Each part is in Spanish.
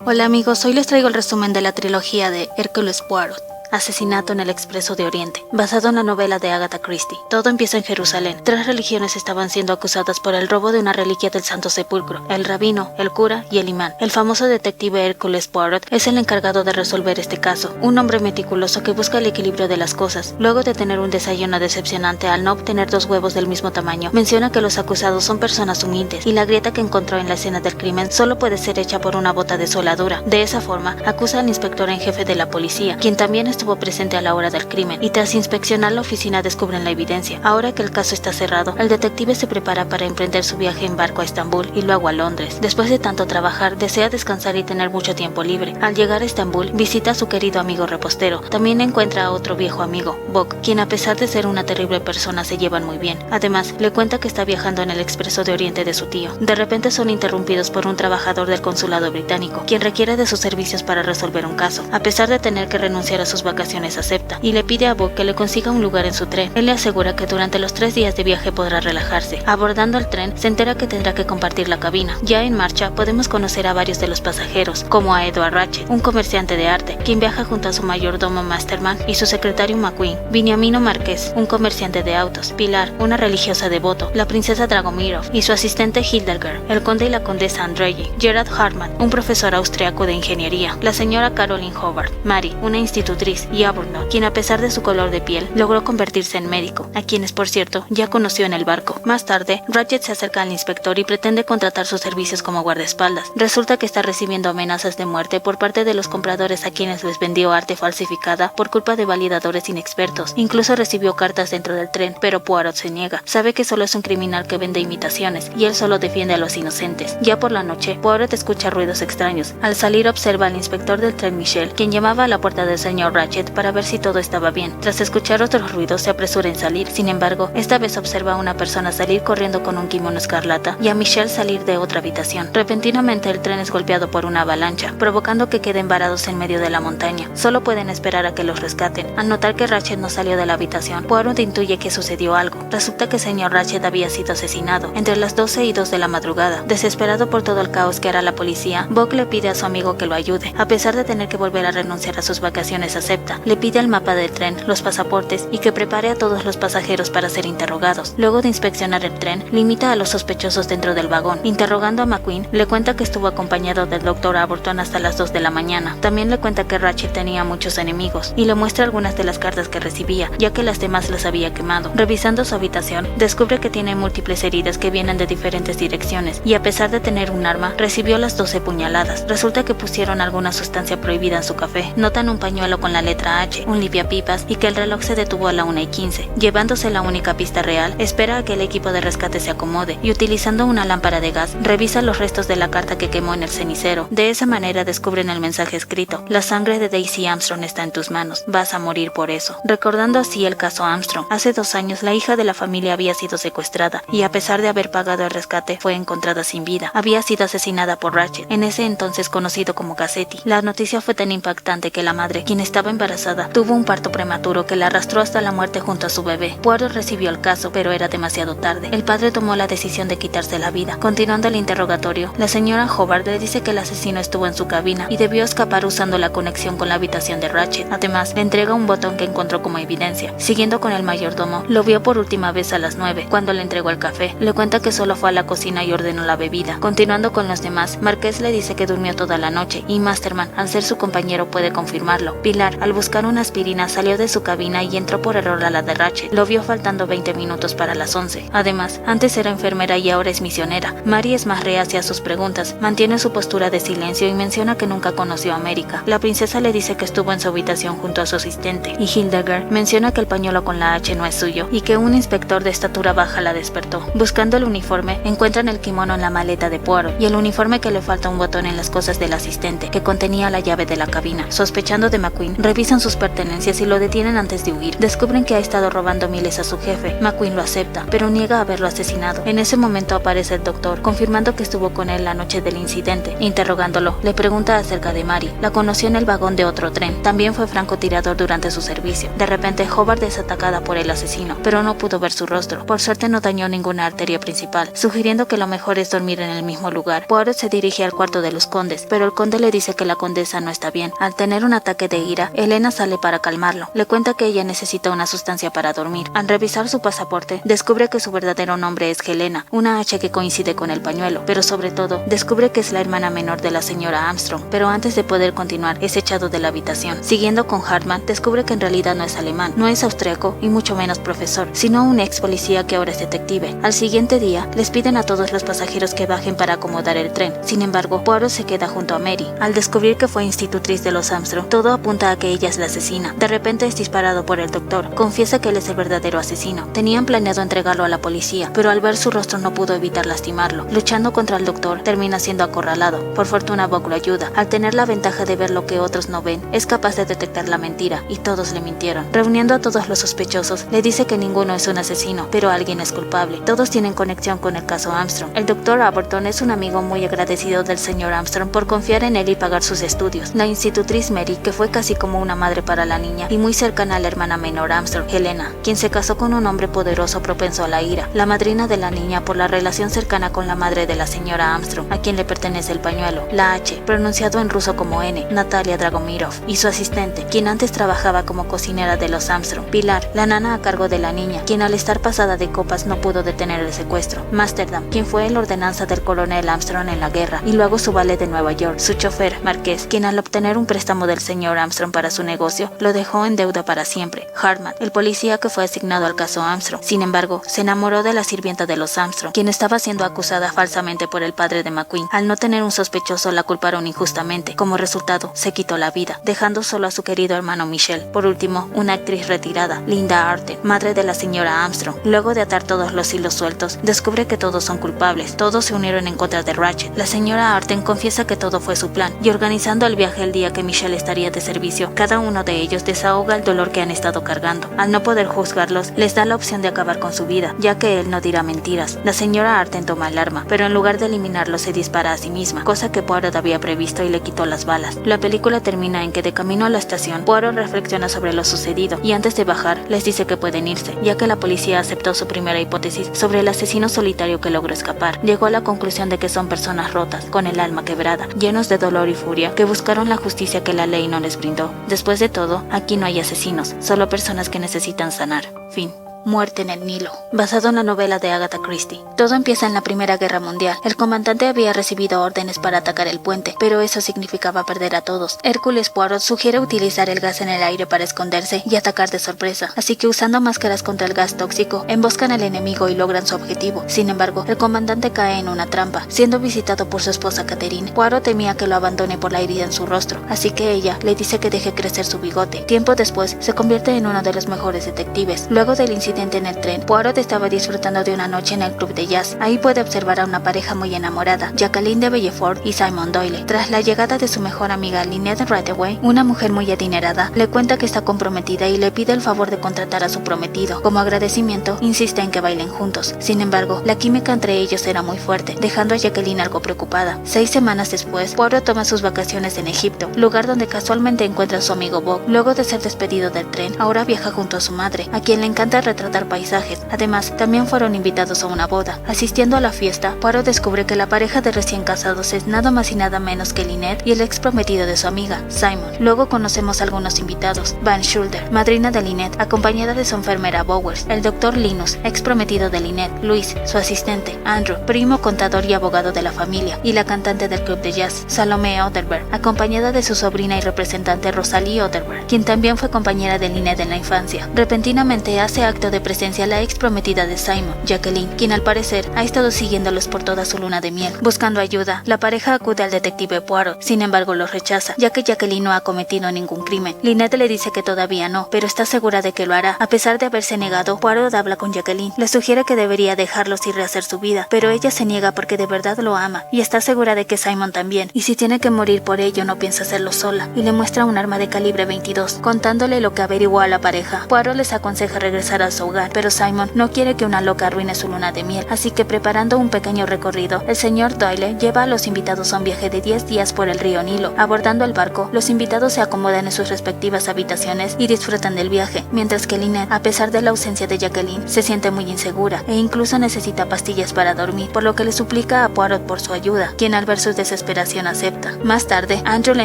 Hola amigos, hoy les traigo el resumen de la trilogía de Hércules Poirot, Asesinato en el Expreso de Oriente, basado en la novela de Agatha Christie. Todo empieza en Jerusalén. 3 religiones estaban siendo acusadas por el robo de una reliquia del Santo Sepulcro: el rabino, el cura y el imán. El famoso detective Hércules Poirot es el encargado de resolver este caso, un hombre meticuloso que busca el equilibrio de las cosas. Luego de tener un desayuno decepcionante al no obtener 2 huevos del mismo tamaño, menciona que los acusados son personas humildes y la grieta que encontró en la escena del crimen solo puede ser hecha por una bota de soldadura. De esa forma, acusa al inspector en jefe de la policía, quien también estuvo presente a la hora del crimen, y tras inspeccionar la oficina descubren la evidencia. Ahora que el caso está cerrado, el detective se prepara para emprender su viaje en barco a Estambul y luego a Londres. Después de tanto trabajar, desea descansar y tener mucho tiempo libre. Al llegar a Estambul, visita a su querido amigo repostero. También encuentra a otro viejo amigo, Bock, quien a pesar de ser una terrible persona se llevan muy bien. Además, le cuenta que está viajando en el Expreso de Oriente de su tío. De repente son interrumpidos por un trabajador del consulado británico, quien requiere de sus servicios para resolver un caso. A pesar de tener que renunciar a sus vacaciones, acepta y le pide a Bock que le consiga un lugar en su tren. Él le asegura que durante los 3 días de viaje podrá relajarse. Abordando el tren, se entera que tendrá que compartir la cabina. Ya en marcha, podemos conocer a varios de los pasajeros, como a Edward Ratchet, un comerciante de arte, quien viaja junto a su mayordomo Masterman y su secretario McQueen, Beniamino Marqués, un comerciante de autos, Pilar, una religiosa devoto, la princesa Dragomirov y su asistente Hildegard, el conde y la condesa Andrei, Gerard Hartmann, un profesor austriaco de ingeniería, la señora Caroline Howard, Mary, una institutriz, y Aburno, quien a pesar de su color de piel, logró convertirse en médico, a quienes por cierto ya conoció en el barco. Más tarde, Ratchet se acerca al inspector y pretende contratar sus servicios como guardaespaldas. Resulta que está recibiendo amenazas de muerte por parte de los compradores a quienes les vendió arte falsificada por culpa de validadores inexpertos. Incluso recibió cartas dentro del tren, pero Poirot se niega. Sabe que solo es un criminal que vende imitaciones y él solo defiende a los inocentes. Ya por la noche, Poirot escucha ruidos extraños. Al salir observa al inspector del tren Michel, quien llamaba a la puerta del señor Ratchet para ver si todo estaba bien. Tras escuchar otros ruidos, se apresura en salir. Sin embargo, esta vez observa a una persona salir corriendo con un kimono escarlata y a Michelle salir de otra habitación. Repentinamente el tren es golpeado por una avalancha, provocando que queden varados en medio de la montaña. Solo pueden esperar a que los rescaten. Al notar que Ratchet no salió de la habitación, Poirot intuye que sucedió algo. Resulta que el señor Ratchet había sido asesinado entre las 12 y 2 de la madrugada. Desesperado por todo el caos que hará la policía, Bock le pide a su amigo que lo ayude. A pesar de tener que volver a renunciar a sus vacaciones, acepta. Le pide el mapa del tren, los pasaportes y que prepare a todos los pasajeros para ser interrogados. Luego de inspeccionar el tren, limita a los sospechosos dentro del vagón. Interrogando a McQueen, le cuenta que estuvo acompañado del Dr. Aburton hasta las 2 de la mañana. También le cuenta que Ratchet tenía muchos enemigos y le muestra algunas de las cartas que recibía, ya que las demás las había quemado. Revisando su habitación, descubre que tiene múltiples heridas que vienen de diferentes direcciones y a pesar de tener un arma, recibió las 12 puñaladas. Resulta que pusieron alguna sustancia prohibida en su café. Notan un pañuelo con la letra H, un limpiapipas y que el reloj se detuvo a la 1:15. Llevándose la única pista real, espera a que el equipo de rescate se acomode y utilizando una lámpara de gas, revisa los restos de la carta que quemó en el cenicero. De esa manera descubren el mensaje escrito: la sangre de Daisy Armstrong está en tus manos, vas a morir por eso. Recordando así el caso Armstrong, hace 2 años la hija de la familia había sido secuestrada y a pesar de haber pagado el rescate, fue encontrada sin vida. Había sido asesinada por Ratchet, en ese entonces conocido como Cassetti. La noticia fue tan impactante que la madre, quien estaba embarazada, tuvo un parto prematuro que la arrastró hasta la muerte junto a su bebé. Poirot recibió el caso, pero era demasiado tarde. El padre tomó la decisión de quitarse la vida. Continuando el interrogatorio, la señora Howard le dice que el asesino estuvo en su cabina y debió escapar usando la conexión con la habitación de Ratchet. Además, le entrega un botón que encontró como evidencia. Siguiendo con el mayordomo, lo vio por última vez a las 9, cuando le entregó el café. Le cuenta que solo fue a la cocina y ordenó la bebida. Continuando con los demás, Marqués le dice que durmió toda la noche y Masterman, al ser su compañero, puede confirmarlo. Pilar, al buscar una aspirina, salió de su cabina y entró por error a la de Ratchet. Lo vio faltando 20 minutos para las 11. Además, antes era enfermera y ahora es misionera. Mary es más reacia a sus preguntas, mantiene su postura de silencio y menciona que nunca conoció a América. La princesa le dice que estuvo en su habitación junto a su asistente, y Hildegard menciona que el pañuelo con la H no es suyo y que un inspector de estatura baja la despertó. Buscando el uniforme, encuentran el kimono en la maleta de Poirot y el uniforme que le falta un botón en las cosas del asistente, que contenía la llave de la cabina. Sospechando de McQueen, revisan sus pertenencias y lo detienen antes de huir. Descubren que ha estado robando miles a su jefe. McQueen lo acepta, pero niega haberlo asesinado. En ese momento aparece el doctor, confirmando que estuvo con él la noche del incidente. Interrogándolo, le pregunta acerca de Mary. La conoció en el vagón de otro tren. También fue francotirador durante su servicio. De repente, Hobart es atacada por el asesino, pero no pudo ver su rostro. Por suerte no dañó ninguna arteria principal, sugiriendo que lo mejor es dormir en el mismo lugar. Poirot se dirige al cuarto de los condes, pero el conde le dice que la condesa no está bien. Al tener un ataque de ira, Helena sale para calmarlo. Le cuenta que ella necesita una sustancia para dormir. Al revisar su pasaporte, descubre que su verdadero nombre es Helena, una H que coincide con el pañuelo, pero sobre todo, descubre que es la hermana menor de la señora Armstrong. Pero antes de poder continuar, es echado de la habitación. Siguiendo con Hartman, descubre que en realidad no es alemán, no es austriaco y mucho menos profesor, sino un ex policía que ahora es detective. Al siguiente día, les piden a todos los pasajeros que bajen para acomodar el tren. Sin embargo, Poirot se queda junto a Mary. Al descubrir que fue institutriz de los Armstrong, todo apunta a que ella es la asesina. De repente es disparado por el doctor. Confiesa que él es el verdadero asesino. Tenían planeado entregarlo a la policía, pero al ver su rostro no pudo evitar lastimarlo. Luchando contra el doctor, termina siendo acorralado. Por fortuna, Buck lo ayuda. Al tener la ventaja de ver lo que otros no ven, es capaz de detectar la mentira, y todos le mintieron. Reuniendo a todos los sospechosos, le dice que ninguno es un asesino, pero alguien es culpable. Todos tienen conexión con el caso Armstrong. El doctor Aberton es un amigo muy agradecido del señor Armstrong por confiar en él y pagar sus estudios. La institutriz Mary, que fue casi como una madre para la niña y muy cercana a la hermana menor Armstrong, Helena, quien se casó con un hombre poderoso propenso a la ira. La madrina de la niña por la relación cercana con la madre de la señora Armstrong, a quien le pertenece el pañuelo. La H, pronunciado en ruso como N, Natalia Dragomirov, y su asistente, quien antes trabajaba como cocinera de los Armstrong. Pilar, la nana a cargo de la niña, quien al estar pasada de copas no pudo detener el secuestro. Masterdam, quien fue el ordenanza del coronel Armstrong en la guerra y luego su valet de Nueva York. Su chofer, Marqués, quien al obtener un préstamo del señor Armstrong para su negocio, lo dejó en deuda para siempre. Hartman, el policía que fue asignado al caso Armstrong. Sin embargo, se enamoró de la sirvienta de los Armstrong, quien estaba siendo acusada falsamente por el padre de McQueen. Al no tener un sospechoso, la culparon injustamente. Como resultado, se quitó la vida, dejando solo a su querido hermano Michel. Por último, una actriz retirada, Linda Arten, madre de la señora Armstrong. Luego de atar todos los hilos sueltos, descubre que todos son culpables. Todos se unieron en contra de Ratchet. La señora Arten confiesa que todo fue su plan, y organizando el viaje el día que Michelle estaría de servicio, cada uno de ellos desahoga el dolor que han estado cargando. Al no poder juzgarlos, les da la opción de acabar con su vida, ya que él no dirá mentiras. La señora Arten toma el arma, pero en lugar de eliminarlo se dispara a sí misma, cosa que Poirot había previsto y le quitó las balas. La película termina en que de camino a la estación, Poirot reflexiona sobre lo sucedido, y antes de bajar, les dice que pueden irse, ya que la policía aceptó su primera hipótesis sobre el asesino solitario que logró escapar. Llegó a la conclusión de que son personas rotas, con el alma quebrada, llenos de dolor y furia, que buscaron la justicia que la ley no les brindó. Después de todo, aquí no hay asesinos, solo personas que necesitan sanar. Fin. Muerte en el Nilo, basado en la novela de Agatha Christie. Todo empieza en la Primera Guerra Mundial. El comandante había recibido órdenes para atacar el puente, pero eso significaba perder a todos. Hércules Poirot sugiere utilizar el gas en el aire para esconderse y atacar de sorpresa, así que usando máscaras contra el gas tóxico, emboscan al enemigo y logran su objetivo. Sin embargo, el comandante cae en una trampa. Siendo visitado por su esposa Catherine, Poirot temía que lo abandone por la herida en su rostro, así que ella le dice que deje crecer su bigote. Tiempo después, se convierte en uno de los mejores detectives. Luego del incidente en el tren, Poirot estaba disfrutando de una noche en el club de jazz. Ahí puede observar a una pareja muy enamorada, Jacqueline de Bellefort y Simon Doyle. Tras la llegada de su mejor amiga Lynette Ridgway, una mujer muy adinerada, le cuenta que está comprometida y le pide el favor de contratar a su prometido. Como agradecimiento, insiste en que bailen juntos. Sin embargo, la química entre ellos era muy fuerte, dejando a Jacqueline algo preocupada. 6 semanas después, Poirot toma sus vacaciones en Egipto, lugar donde casualmente encuentra a su amigo Bob. Luego de ser despedido del tren, ahora viaja junto a su madre, a quien le encanta retratar paisajes. Además, también fueron invitados a una boda. Asistiendo a la fiesta, Poirot descubre que la pareja de recién casados es nada más y nada menos que Lynette y el ex prometido de su amiga, Simon. Luego conocemos a algunos invitados: Van Schulter, madrina de Lynette, acompañada de su enfermera Bowers, el doctor Linus, ex prometido de Lynette, Luis, su asistente, Andrew, primo contador y abogado de la familia, y la cantante del club de jazz, Salome Otterberg, acompañada de su sobrina y representante Rosalie Otterberg, quien también fue compañera de Lynette en la infancia. Repentinamente hace acto de presencia la ex prometida de Simon, Jacqueline, quien al parecer ha estado siguiéndolos por toda su luna de miel. Buscando ayuda, la pareja acude al detective Poirot, sin embargo los rechaza, ya que Jacqueline no ha cometido ningún crimen. Lynette le dice que todavía no, pero está segura de que lo hará. A pesar de haberse negado, Poirot habla con Jacqueline, le sugiere que debería dejarlos y rehacer su vida, pero ella se niega porque de verdad lo ama, y está segura de que Simon también, y si tiene que morir por ello no piensa hacerlo sola, y le muestra un arma de calibre 22, contándole lo que averiguó a la pareja. Poirot les aconseja regresar a su hogar, pero Simon no quiere que una loca arruine su luna de miel, así que preparando un pequeño recorrido, el señor Doyle lleva a los invitados a un viaje de 10 días por el río Nilo. Abordando el barco, los invitados se acomodan en sus respectivas habitaciones y disfrutan del viaje, mientras que Lynette, a pesar de la ausencia de Jacqueline, se siente muy insegura e incluso necesita pastillas para dormir, por lo que le suplica a Poirot por su ayuda, quien al ver su desesperación acepta. Más tarde, Andrew le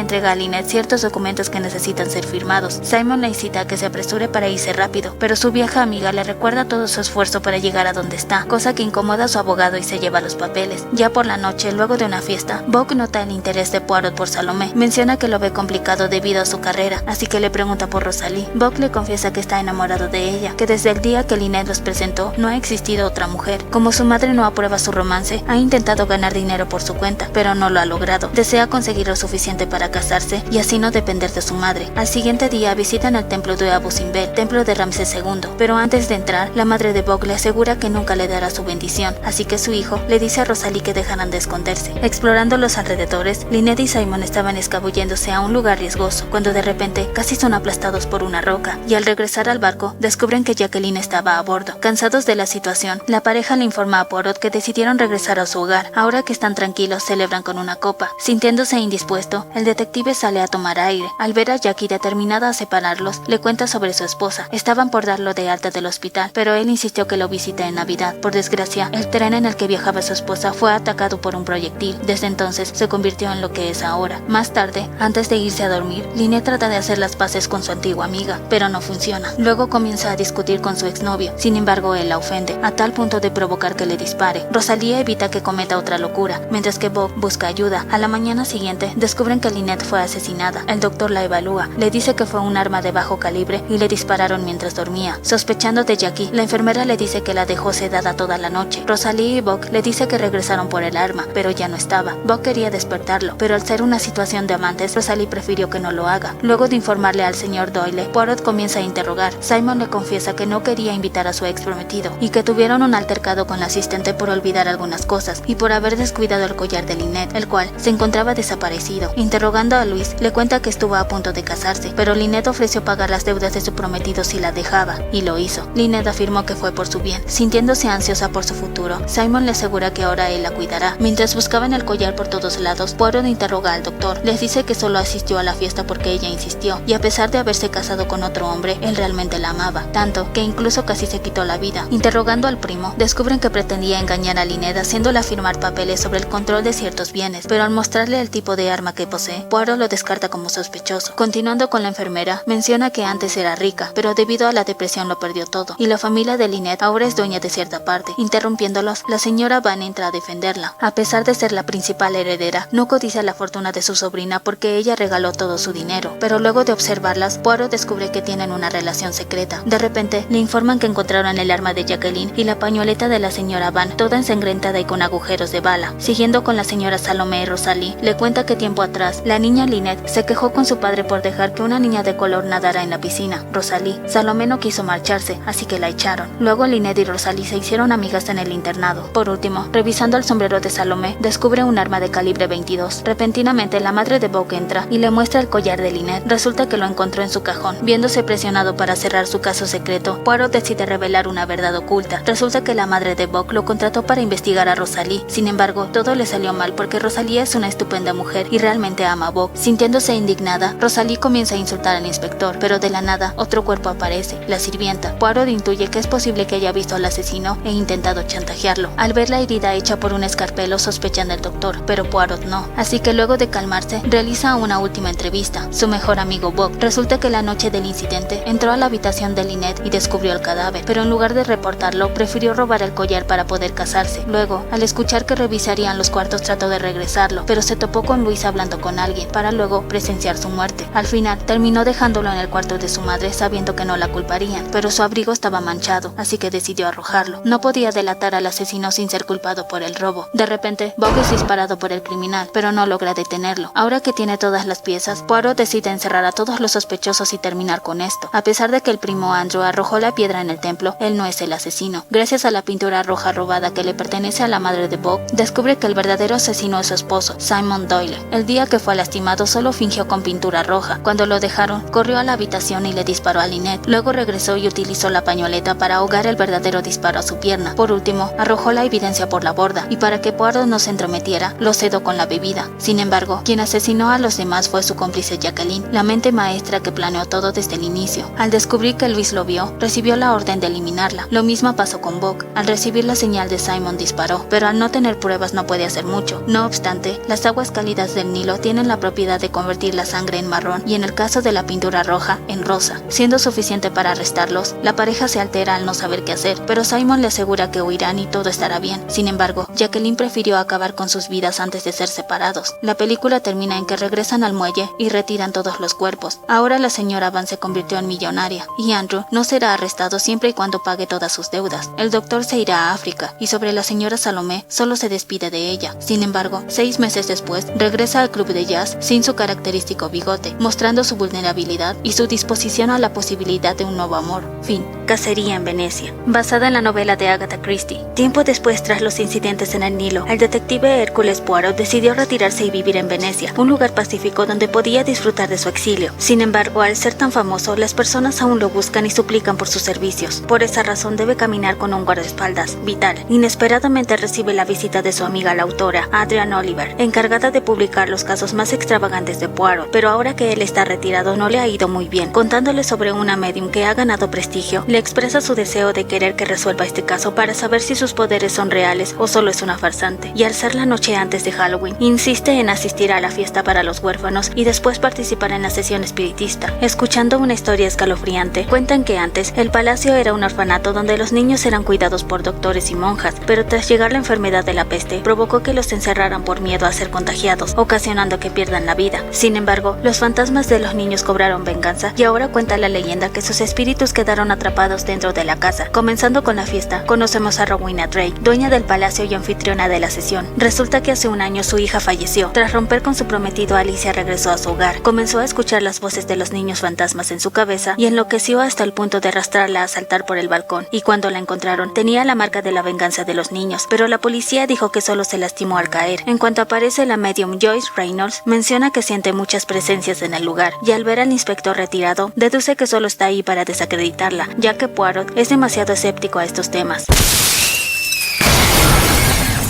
entrega a Lynette ciertos documentos que necesitan ser firmados. Simon le incita a que se apresure para irse rápido, pero su vieja amiga le recuerda todo su esfuerzo para llegar a donde está, cosa que incomoda a su abogado y se lleva los papeles. Ya por la noche, luego de una fiesta, Buck nota el interés de Poirot por Salomé. Menciona que lo ve complicado debido a su carrera, así que le pregunta por Rosalie. Buck le confiesa que está enamorado de ella, que desde el día que Lynette los presentó no ha existido otra mujer. Como su madre no aprueba su romance, ha intentado ganar dinero por su cuenta, pero no lo ha logrado. Desea conseguir lo suficiente para casarse y así no depender de su madre. Al siguiente día visitan el templo de Abu Simbel, templo de Ramsés II, pero antes de entrar, la madre de Buck le asegura que nunca le dará su bendición, así que su hijo le dice a Rosalie que dejarán de esconderse. Explorando los alrededores, Lynette y Simon estaban escabulléndose a un lugar riesgoso, cuando de repente casi son aplastados por una roca, y al regresar al barco, descubren que Jacqueline estaba a bordo. Cansados de la situación, la pareja le informa a Poirot que decidieron regresar a su hogar. Ahora que están tranquilos, celebran con una copa. Sintiéndose indispuesto, el detective sale a tomar aire. Al ver a Jackie determinada a separarlos, le cuenta sobre su esposa. Estaban por darlo de alta del hospital, pero él insistió que lo visite en Navidad. Por desgracia, el tren en el que viajaba su esposa fue atacado por un proyectil. Desde entonces se convirtió en lo que es ahora. Más tarde, antes de irse a dormir, Lynette trata de hacer las paces con su antigua amiga, pero no funciona. Luego comienza a discutir con su exnovio. Sin embargo, él la ofende, a tal punto de provocar que le dispare. Rosalie evita que cometa otra locura, mientras que Bob busca ayuda. A la mañana siguiente, descubren que Lynette fue asesinada. El doctor la evalúa, le dice que fue un arma de bajo calibre y le dispararon mientras dormía. Sospechando de Jackie, la enfermera le dice que la dejó sedada toda la noche. Rosalie y Buck le dice que regresaron por el arma, pero ya no estaba. Buck quería despertarlo, pero al ser una situación de amantes, Rosalie prefirió que no lo haga. Luego de informarle al señor Doyle, Poirot comienza a interrogar. Simon le confiesa que no quería invitar a su ex prometido y que tuvieron un altercado con la asistente por olvidar algunas cosas y por haber descuidado el collar de Lynette, el cual se encontraba desaparecido. Interrogando a Luis, le cuenta que estuvo a punto de casarse, pero Lynette ofreció pagar las deudas de su prometido si la dejaba, y lo hizo. Lynette afirmó que fue por su bien. Sintiéndose ansiosa por su futuro, Simon le asegura que ahora él la cuidará. Mientras buscaban el collar por todos lados, Poirot interroga al doctor. Les dice que solo asistió a la fiesta porque ella insistió, y a pesar de haberse casado con otro hombre, él realmente la amaba, tanto que incluso casi se quitó la vida. Interrogando al primo, descubren que pretendía engañar a Lynette haciéndola firmar papeles sobre el control de ciertos bienes, pero al mostrarle el tipo de arma que posee, Poirot lo descarta como sospechoso. Continuando con la enfermera, menciona que antes era rica, pero debido a la depresión lo perdió todo, y la familia de Lynette ahora es dueña de cierta parte. Interrumpiéndolos, la señora Van entra a defenderla. A pesar de ser la principal heredera, no codicia la fortuna de su sobrina porque ella regaló todo su dinero, pero luego de observarlas, Poirot descubre que tienen una relación secreta. De repente, le informan que encontraron el arma de Jacqueline y la pañoleta de la señora Van, toda ensangrentada y con agujeros de bala. Siguiendo con la señora Salomé y Rosalie, le cuenta que tiempo atrás, la niña Lynette se quejó con su padre por dejar que una niña de color nadara en la piscina. Rosalie, Salomé no quiso marcharse, así que la echaron. Luego Lynette y Rosalie se hicieron amigas en el internado. Por último, revisando el sombrero de Salomé, descubre un arma de calibre 22. Repentinamente, la madre de Buck entra y le muestra el collar de Lynette. Resulta que lo encontró en su cajón. Viéndose presionado para cerrar su caso secreto, Poirot decide revelar una verdad oculta. Resulta que la madre de Buck lo contrató para investigar a Rosalie. Sin embargo, todo le salió mal porque Rosalie es una estupenda mujer y realmente ama a Buck. Sintiéndose indignada, Rosalie comienza a insultar al inspector, pero de la nada, otro cuerpo aparece, la sirvienta. Poirot intuye que es posible que haya visto al asesino e intentado chantajearlo. Al ver la herida hecha por un escarpelo, sospechan del doctor, pero Poirot no. Así que luego de calmarse, realiza una última entrevista. Su mejor amigo Buck resulta que la noche del incidente entró a la habitación de Lynette y descubrió el cadáver, pero en lugar de reportarlo, prefirió robar el collar para poder casarse. Luego, al escuchar que revisarían los cuartos, trató de regresarlo, pero se topó con Luis hablando con alguien, para luego presenciar su muerte. Al final, terminó dejándolo en el cuarto de su madre sabiendo que no la culparían, pero su abrigo estaba manchado, así que decidió arrojarlo. No podía delatar al asesino sin ser culpado por el robo. De repente, Buck es disparado por el criminal, pero no logra detenerlo. Ahora que tiene todas las piezas, Poirot decide encerrar a todos los sospechosos y terminar con esto. A pesar de que el primo Andrew arrojó la piedra en el templo, él no es el asesino. Gracias a la pintura roja robada que le pertenece a la madre de Buck, descubre que el verdadero asesino es su esposo, Simon Doyle. El día que fue lastimado solo fingió con pintura roja. Cuando lo dejaron, corrió a la habitación y le disparó a Lynette. Luego regresó y utilizó la pañoleta para ahogar el verdadero disparo a su pierna. Por último, arrojó la evidencia por la borda, y para que Poirot no se entrometiera, lo sedó con la bebida. Sin embargo, quien asesinó a los demás fue su cómplice Jacqueline, la mente maestra que planeó todo desde el inicio. Al descubrir que Luis lo vio, recibió la orden de eliminarla. Lo mismo pasó con Buck. Al recibir la señal de Simon disparó, pero al no tener pruebas no puede hacer mucho. No obstante, las aguas cálidas del Nilo tienen la propiedad de convertir la sangre en marrón y en el caso de la pintura roja, en rosa. Siendo suficiente para arrestarlos, la pareja se altera al no saber qué hacer, pero Simon le asegura que huirán y todo estará bien. Sin embargo, Jacqueline prefirió acabar con sus vidas antes de ser separados. La película termina en que regresan al muelle y retiran todos los cuerpos. Ahora la señora Van se convirtió en millonaria, y Andrew no será arrestado siempre y cuando pague todas sus deudas. El doctor se irá a África, y sobre la señora Salomé solo se despide de ella. Sin embargo, 6 meses después, regresa al club de jazz sin su característico bigote, mostrando su vulnerabilidad y su disposición a la posibilidad de un nuevo amor. Fin. Cacería en Venecia. Basada en la novela de Agatha Christie. Tiempo después, tras los incidentes en el Nilo, el detective Hércules Poirot decidió retirarse y vivir en Venecia, un lugar pacífico donde podía disfrutar de su exilio. Sin embargo, al ser tan famoso, las personas aún lo buscan y suplican por sus servicios. Por esa razón debe caminar con un guardaespaldas, Vital. Inesperadamente recibe la visita de su amiga la autora, Adrienne Oliver, encargada de publicar los casos más extravagantes de Poirot, pero ahora que él está retirado no le ha ido muy bien. Contándole sobre una medium que ha ganado prestigio, le expresa su deseo de querer que resuelva este caso para saber si sus poderes son reales o solo es una farsante. Y al ser la noche antes de Halloween, insiste en asistir a la fiesta para los huérfanos y después participar en la sesión espiritista. Escuchando una historia escalofriante, cuentan que antes el palacio era un orfanato donde los niños eran cuidados por doctores y monjas, pero tras llegar la enfermedad de la peste, provocó que los encerraran por miedo a ser contagiados, ocasionando que pierdan la vida. Sin embargo, los fantasmas de los niños cobraron venganza y ahora cuenta la leyenda que sus espíritus quedaron atrapados dentro de la casa. Comenzando con la fiesta, conocemos a Rowena Drake, dueña del palacio y anfitriona de la sesión. Resulta que hace un año su hija falleció. Tras romper con su prometido, Alicia regresó a su hogar. Comenzó a escuchar las voces de los niños fantasmas en su cabeza y enloqueció hasta el punto de arrastrarla a saltar por el balcón. Y cuando la encontraron, tenía la marca de la venganza de los niños, pero la policía dijo que solo se lastimó al caer. En cuanto aparece la medium Joyce Reynolds, menciona que siente muchas presencias en el lugar, y al ver al inspector retirado, deduce que solo está ahí para desacreditarla, ya que Poirot es demasiado escéptico a estos temas.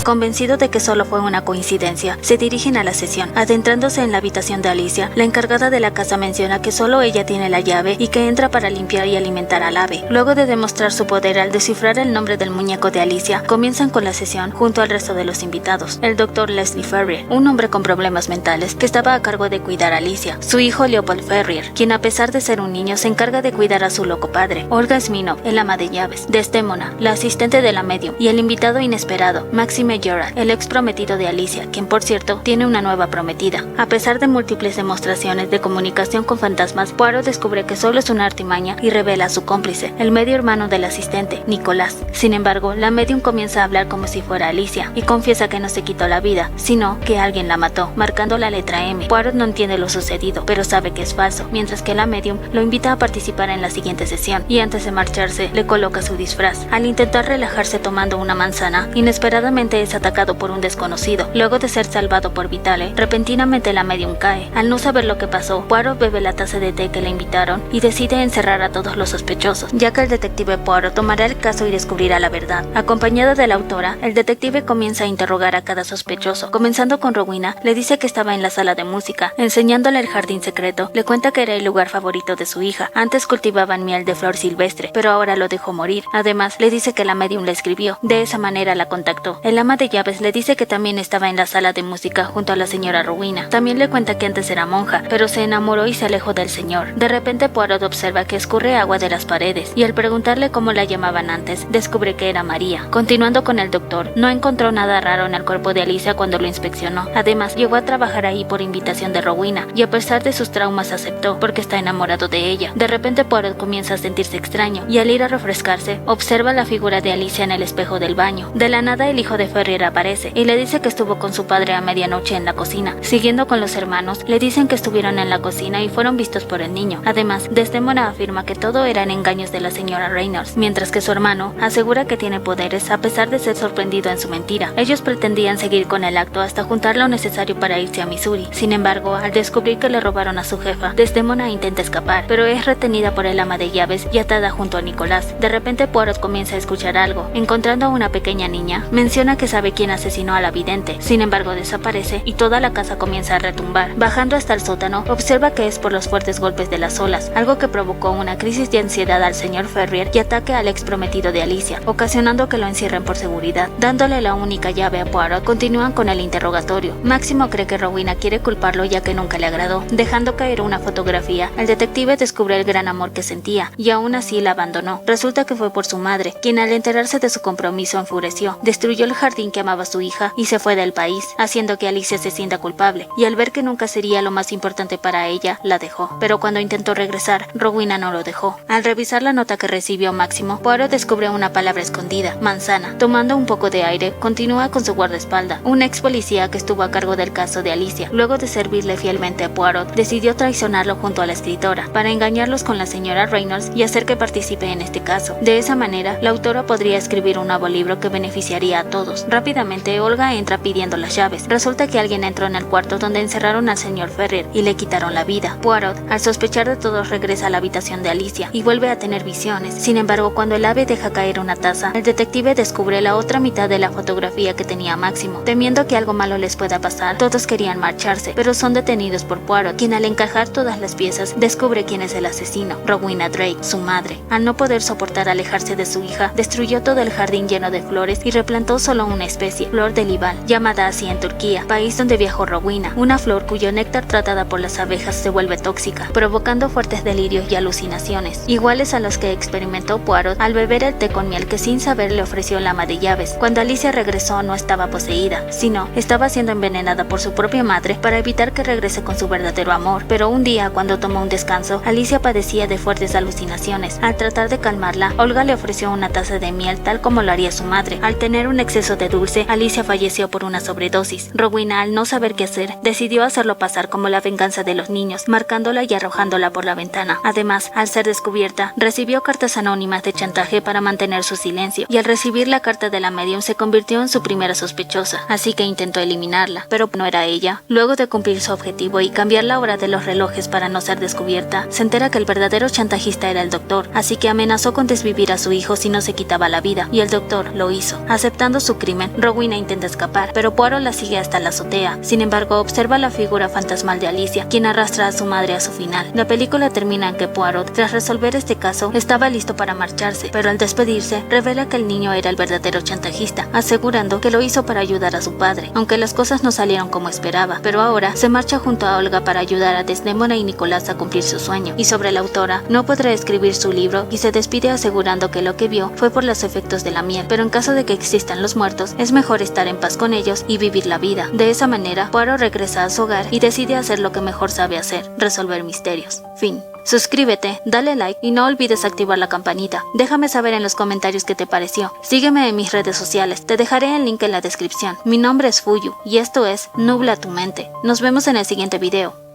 Convencido de que solo fue una coincidencia, se dirigen a la sesión. Adentrándose en la habitación de Alicia, la encargada de la casa menciona que solo ella tiene la llave y que entra para limpiar y alimentar al ave. Luego de demostrar su poder al descifrar el nombre del muñeco de Alicia, comienzan con la sesión junto al resto de los invitados. El doctor Leslie Ferrier, un hombre con problemas mentales que estaba a cargo de cuidar a Alicia. Su hijo Leopold Ferrier, quien a pesar de ser un niño se encarga de cuidar a su loco padre. Olga Sminov, el ama de llaves. Desdémona, la asistente de la medium. Y el invitado inesperado, Maxime Gerard, el ex prometido de Alicia, quien por cierto tiene una nueva prometida. A pesar de múltiples demostraciones de comunicación con fantasmas, Poirot descubre que solo es una artimaña y revela a su cómplice, el medio hermano del asistente, Nicolás. Sin embargo, la medium comienza a hablar como si fuera Alicia y confiesa que no se quitó la vida, sino que alguien la mató, marcando la letra M. Poirot no entiende lo sucedido, pero sabe que es falso, mientras que la medium lo invita a participar en la siguiente sesión y antes de marcharse le coloca su disfraz. Al intentar relajarse tomando una manzana, inesperadamente es atacado por un desconocido. Luego de ser salvado por Vitale, repentinamente la medium cae. Al no saber lo que pasó, Poirot bebe la taza de té que le invitaron y decide encerrar a todos los sospechosos, ya que el detective Poirot tomará el caso y descubrirá la verdad. Acompañado de la autora, el detective comienza a interrogar a cada sospechoso. Comenzando con Rowena, le dice que estaba en la sala de música, enseñándole el jardín secreto. Le cuenta que era el lugar favorito de su hija. Antes cultivaban miel de flor silvestre, pero ahora lo dejó morir. Además, le dice que la medium le escribió. De esa manera la contactó. El ama ama de llaves le dice que también estaba en la sala de música junto a la señora Rowena. También le cuenta que antes era monja, pero se enamoró y se alejó del señor. De repente Poirot observa que escurre agua de las paredes, y al preguntarle cómo la llamaban antes, descubre que era María. Continuando con el doctor, no encontró nada raro en el cuerpo de Alicia cuando lo inspeccionó. Además, llegó a trabajar ahí por invitación de Rowena, y a pesar de sus traumas aceptó, porque está enamorado de ella. De repente Poirot comienza a sentirse extraño, y al ir a refrescarse, observa la figura de Alicia en el espejo del baño. De la nada el hijo de Ferrier aparece, y le dice que estuvo con su padre a medianoche en la cocina. Siguiendo con los hermanos, le dicen que estuvieron en la cocina y fueron vistos por el niño. Además, Desdemona afirma que todo eran engaños de la señora Reynolds, mientras que su hermano asegura que tiene poderes a pesar de ser sorprendido en su mentira. Ellos pretendían seguir con el acto hasta juntar lo necesario para irse a Missouri. Sin embargo, al descubrir que le robaron a su jefa, Desdemona intenta escapar, pero es retenida por el ama de llaves y atada junto a Nicolás. De repente Poirot comienza a escuchar algo. Encontrando a una pequeña niña, menciona que sabe quién asesinó a la vidente. Sin embargo, desaparece y toda la casa comienza a retumbar. Bajando hasta el sótano, observa que es por los fuertes golpes de las olas, algo que provocó una crisis de ansiedad al señor Ferrier y ataque al ex prometido de Alicia, ocasionando que lo encierren por seguridad. Dándole la única llave a Poirot, continúan con el interrogatorio. Máximo cree que Rowena quiere culparlo ya que nunca le agradó. Dejando caer una fotografía, el detective descubre el gran amor que sentía, y aún así la abandonó. Resulta que fue por su madre, quien al enterarse de su compromiso enfureció, destruyó el jardín que amaba su hija y se fue del país, haciendo que Alicia se sienta culpable, y al ver que nunca sería lo más importante para ella, la dejó. Pero cuando intentó regresar, Rowena no lo dejó. Al revisar la nota que recibió Máximo, Poirot descubre una palabra escondida, manzana. Tomando un poco de aire, continúa con su guardaespaldas, un ex policía que estuvo a cargo del caso de Alicia. Luego de servirle fielmente a Poirot, decidió traicionarlo junto a la escritora, para engañarlos con la señora Reynolds y hacer que participe en este caso. De esa manera, la autora podría escribir un nuevo libro que beneficiaría a todos. Rápidamente, Olga entra pidiendo las llaves. Resulta que alguien entró en el cuarto donde encerraron al señor Ferrier y le quitaron la vida. Poirot, al sospechar de todo, regresa a la habitación de Alicia y vuelve a tener visiones. Sin embargo, cuando el ave deja caer una taza, el detective descubre la otra mitad de la fotografía que tenía Máximo. Temiendo que algo malo les pueda pasar, todos querían marcharse, pero son detenidos por Poirot, quien al encajar todas las piezas descubre quién es el asesino: Rowena Drake, su madre. Al no poder soportar alejarse de su hija, destruyó todo el jardín lleno de flores y replantó solo una especie, flor de libal, llamada así en Turquía, país donde viajó Rowena, una flor cuyo néctar tratada por las abejas se vuelve tóxica, provocando fuertes delirios y alucinaciones, iguales a los que experimentó Poirot al beber el té con miel que sin saber le ofreció el ama de llaves. Cuando Alicia regresó, no estaba poseída, sino estaba siendo envenenada por su propia madre para evitar que regrese con su verdadero amor. Pero un día, cuando tomó un descanso, Alicia padecía de fuertes alucinaciones. Al tratar de calmarla, Olga le ofreció una taza de miel tal como lo haría su madre. Al tener un exceso de dulce, Alicia falleció por una sobredosis. Rowena, al no saber qué hacer, decidió hacerlo pasar como la venganza de los niños, marcándola y arrojándola por la ventana. Además, al ser descubierta, recibió cartas anónimas de chantaje para mantener su silencio, y al recibir la carta de la medium se convirtió en su primera sospechosa, así que intentó eliminarla, pero no era ella. Luego de cumplir su objetivo y cambiar la hora de los relojes para no ser descubierta, se entera que el verdadero chantajista era el doctor, así que amenazó con desvivir a su hijo si no se quitaba la vida, y el doctor lo hizo. Aceptando su crimen, Rowena intenta escapar, pero Poirot la sigue hasta la azotea. Sin embargo, observa la figura fantasmal de Alicia, quien arrastra a su madre a su final. La película termina en que Poirot, tras resolver este caso, estaba listo para marcharse, pero al despedirse, revela que el niño era el verdadero chantajista, asegurando que lo hizo para ayudar a su padre, aunque las cosas no salieron como esperaba. Pero ahora se marcha junto a Olga para ayudar a Desdemona y Nicolás a cumplir su sueño. Y sobre la autora, no podrá escribir su libro y se despide asegurando que lo que vio fue por los efectos de la miel, pero en caso de que existan los muertos, es mejor estar en paz con ellos y vivir la vida. De esa manera, Poirot regresa a su hogar y decide hacer lo que mejor sabe hacer: resolver misterios. Fin. Suscríbete, dale like y no olvides activar la campanita. Déjame saber en los comentarios qué te pareció. Sígueme en mis redes sociales, te dejaré el link en la descripción. Mi nombre es Fuyu y esto es Nubla tu mente. Nos vemos en el siguiente video.